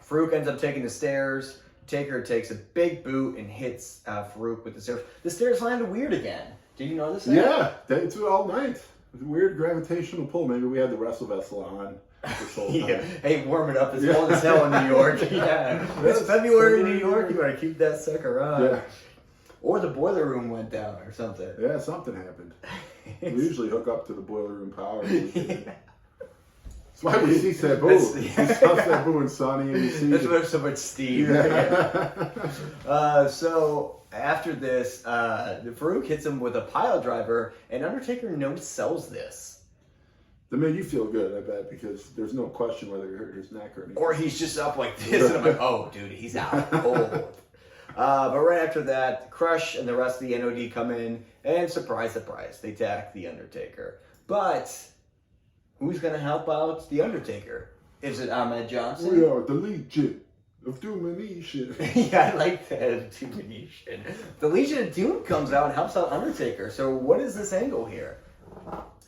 Farouk ends up taking the stairs. Taker takes a big boot and hits Farouk with the stairs. The stairs landed weird again. Did you notice that? Yeah, it's all night. It's a weird gravitational pull. Maybe we had the Wrestle Vessel on this whole time. Yeah. Hey, warm it up. It's cold as hell in New York. Yeah. It's February in New York. You gotta keep that sucker on. Yeah. Or the boiler room went down or something. Yeah, something happened. We usually hook up to the boiler room power. That's why we see Sabu. That's- We saw Sabu and Sonny and we see... That's why there's so much steam. Yeah. So after this, Farouk hits him with a pile driver, and Undertaker no sells this. That made you feel good, I bet, because there's no question whether he hurt his neck or anything. Or he's just up like this, and I'm like, oh, dude, he's out cold. But right after that, Crush and the rest of the NOD come in, and surprise, surprise, they attack the Undertaker. But who's going to help out the Undertaker? Is it Ahmed Johnson? We are the Legion of Domination. Yeah, I like that. Domination. The Legion of Doom comes out and helps out Undertaker. So what is this angle here?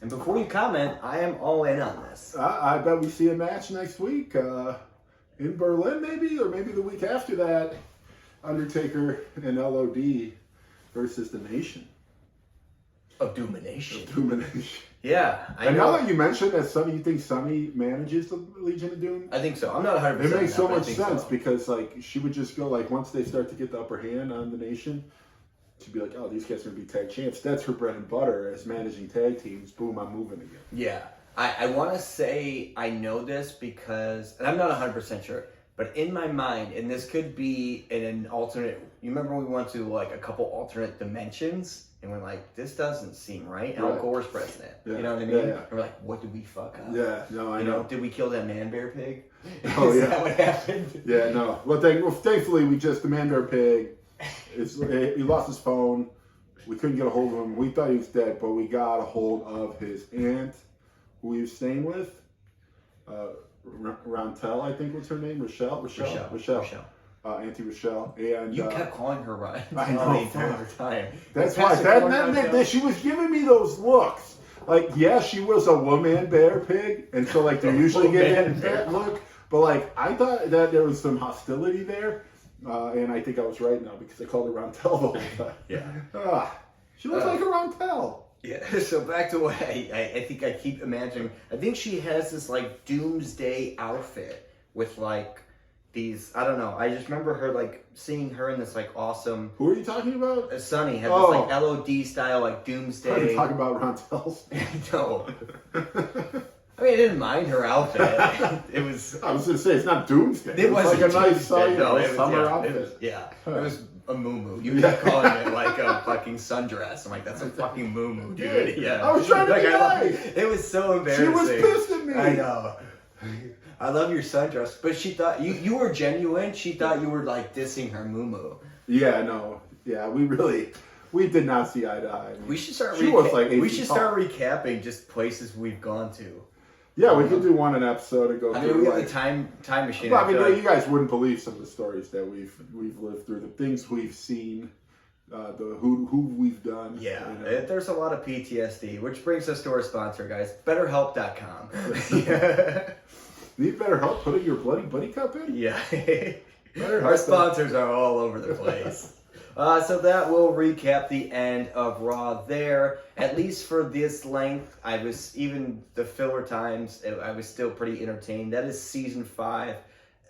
And before you comment, I am all in on this. I bet we see a match next week in Berlin, maybe, or maybe the week after that. Undertaker and LOD versus the Nation Of Domination. of Domination. Yeah, I And know. now that you mentioned that Sonny, you think Sonny manages the Legion of Doom? I think so. I'm not 100%. It makes so but I much think sense so. because like she would just go like once they start to get the upper hand on the Nation, she'd be like, oh, these guys are gonna be tag champs. That's her bread and butter as managing tag teams. Boom, I'm moving again. Yeah. I want to say I know this because, and I'm not 100% sure, but in my mind, and this could be in an alternate, you remember when we went to like a couple alternate dimensions and we're like, this doesn't seem right. Al Right. Gore's president. Yeah. You know what I mean? Yeah, yeah. And we're like, what did we fuck up? Yeah, no, I You know. know, did we kill that man bear pig? Oh, Is yeah. that what happened? Yeah, no. Well, thankfully, we just the Man Bear Pig. He lost his phone. We couldn't get a hold of him. We thought he was dead, but we got a hold of his aunt, who he was staying with. Rontel, I think was her name. Rochelle. Auntie Rochelle. And You kept calling her Ryan. I know. The entire time. that's You why. passed her calling That Ryan. she was giving me those looks. Like, yeah, she was a woman bear pig, and so like they're usually getting that look. But like, I thought that there was some hostility there, and I think I was right now because I called her Rontel the whole time. Yeah. She looks like a Rontel. Yeah, so back to what I think I keep imagining. I think she has this like doomsday outfit with like these, I don't know. I just remember her like seeing her in this like awesome. Who are you talking about? Sunny had Oh. this like LOD style like Are doomsday. you talking about Rontels? No. I mean, I didn't mind her outfit. It was. I was going to say, it's not Doomsday. It was wasn't like a nice Tuesday. No, it was, summer yeah, outfit. It was a moo-moo. You kept calling it like a fucking sundress. I'm like, that's a fucking moo-moo, dude. Yeah. I was trying to be nice. It was so embarrassing. She was pissed at me. I know. I love your sundress, but she thought you were genuine. She thought you were like dissing her moo-moo. Yeah, no. Yeah, we did not see eye to eye. We should start. She was like 8 we feet should tall. start recapping just places we've gone to. Yeah, we could do one an episode and go I through. mean, we have like, the time machine. well, I mean, feel like- you guys wouldn't believe some of the stories that we've lived through, the things we've seen, who we've done. Yeah, you know. there's a lot of PTSD, which brings us to our sponsor, guys, BetterHelp.com. Yeah. Need better help putting your bloody buddy cup in? Yeah. Better Our help sponsors are all over the place. So that will recap the end of Raw there. At least for this length, I was, even the filler times, I was still pretty entertained. That is Season 5,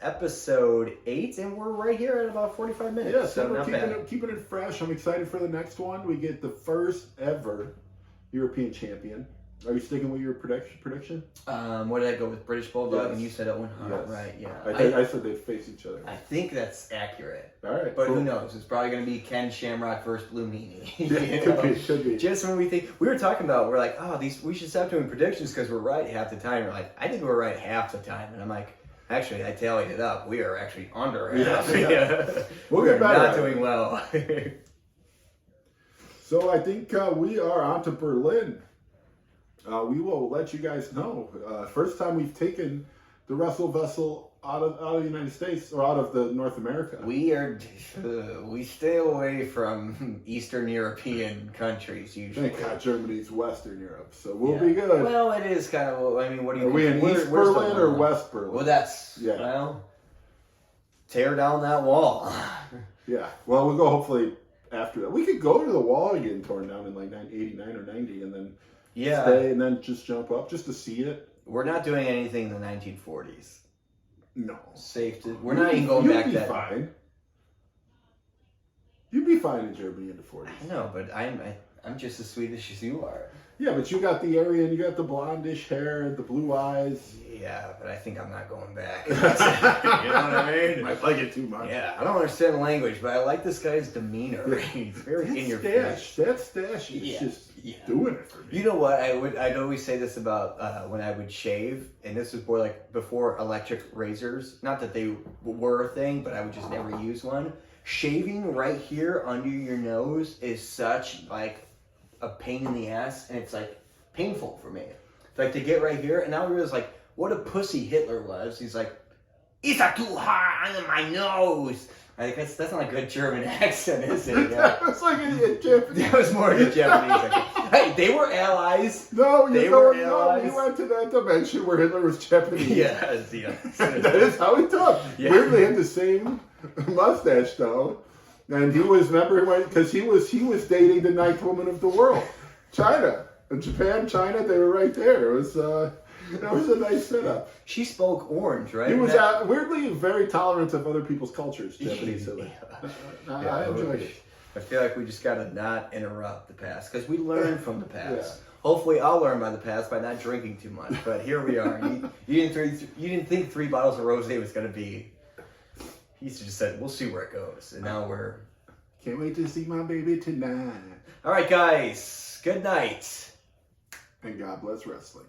Episode 8, and we're right here at about 45 minutes. Yeah, so we're not bad. keeping it fresh. I'm excited for the next one. We get the first ever European champion. Are you sticking with your prediction? What did I go with? British Bulldog, Yes. and you said Owen Hart, Yes. right? Yeah. I said they'd face each other. I think that's accurate. All right, But cool. who knows? It's probably going to be Ken Shamrock versus Blue Meanie. Yeah, You could know? be, should be. Just when we think, we were talking about, we're like, oh, we should stop doing predictions because we're right half the time. We're like, I think we're right half the time. And I'm like, actually, I tallied it up. We are actually under half. Yeah. We'll we get are better not at it. doing well. So I think we are on to Berlin. We will let you guys know. First time we've taken the Wrestle Vessel out of the United States or out of the North America. we stay away from Eastern European countries usually. Thank God Germany's Western Europe, so we'll Yeah. be good. Well, it is kind of, I mean, what do you Are we in where's East the Berlin or line? West Berlin? Well, that's, Yeah. well, tear down that wall. Yeah. Well, we'll go hopefully after that. We could go to the wall and get torn down in like 89 or 90 and then Yeah. stay and then just jump up just to see it. We're not doing anything in the 1940s. No. Safe to, we're not even going You'd back be that. fine. You'd be fine in Germany in the 40s. I know, but I'm just as Swedish as you are. Yeah, but you got the Aryan, you got the blondish hair, the blue eyes. Yeah, but I think I'm not going back. You know what I mean? Might like it too much. Yeah, I don't understand the language, but I like this guy's demeanor. He's very That in your stash, face. that stash is Yeah, just yeah. doing it for me. You know what? I'd always say this about when I would shave, and this was more like before electric razors. Not that they were a thing, but I would just never use one. Shaving right here under your nose is such like a pain in the ass, and it's like painful for me. Like to get right here, and now I realize like what a pussy Hitler was. He's like, "It's a too hard under my nose." I guess that's not a good German accent, is it? Yeah. That was like a Japanese. That was more of a Japanese accent. Hey, they were allies. No, you They know, were no, we allies. went to that dimension where Hitler was Japanese. Yes, That is how he talked. Yeah. Weirdly, had the same mustache though, and he was because he was dating the ninth woman of the world, China, and Japan, China. They were right there. It was that was a nice setup. She spoke orange, right? He was weirdly very tolerant of other people's cultures. Japanese Hitler. I enjoyed it. I feel like we just gotta not interrupt the past because we learn from the past. Hopefully, I'll learn by the past by not drinking too much. But here we are. You didn't think 3 bottles of rosé was gonna be. He just said, "We'll see where it goes," and now we're. Can't wait to see my baby tonight. All right, guys. Good night. And God bless wrestling.